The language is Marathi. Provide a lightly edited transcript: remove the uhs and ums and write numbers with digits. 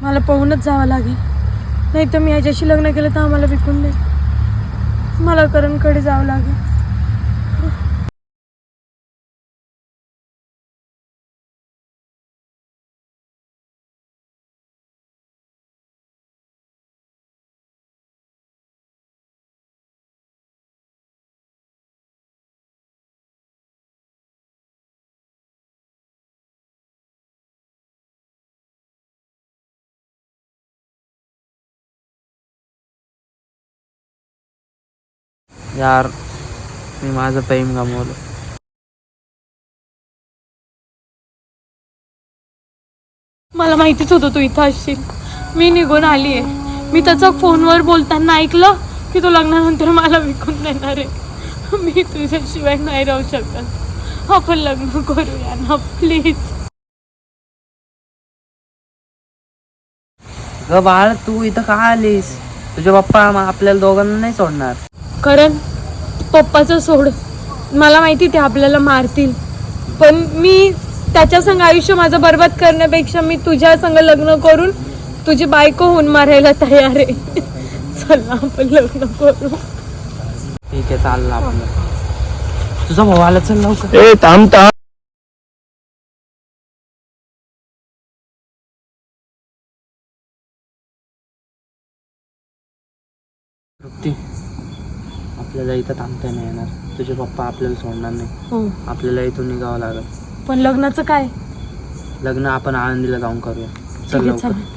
मला पळूनच जावं लागेल, नाही तर मी याच्याशी लग्न केलं तर आम्हाला विकून दे. मला करणकडे जावं लागेल. यार, मी माझं प्रेम गमावलं. मला माहितीच होतं तू इथं असशील. मी निघून आली आहे. मी त्याचा फोनवर बोलताना ऐकलं की तू लग्नानंतर मला विकून देणार आहे. मी तुझ्याशिवाय नाही राहू शकत. आपण लग्न करूया ना प्लीज. ग बाळ, तू इथं का आलीस? तुझे पप्पा आपल्याला दोघांना नाही सोडणार. कारण पप्पाचं सोड, मला माहिती ते आपल्याला मारतील, पण मी त्याच्या संग आयुष्य माझं बर्बाद करण्यापेक्षा मी तुझ्या संग लग्न करून तुझी बायको होऊन मारायला तयार आहे. चल ना आपण लग्न करू. ठीक आहे, चाललं आपलं. तुझा भाऊ आला, चल लवकर. ए थांब थांब. तृप्ती, आपल्याला इथं थांबता नाही येणार. तुझे पप्पा आपल्याला सोडणार नाही. हो, आपल्याला इथून निघावं लागेल. पण लग्नाचं काय? लग्न आपण आळंदीला जाऊन करूया. चल ठीक आहे, लवकर. चला.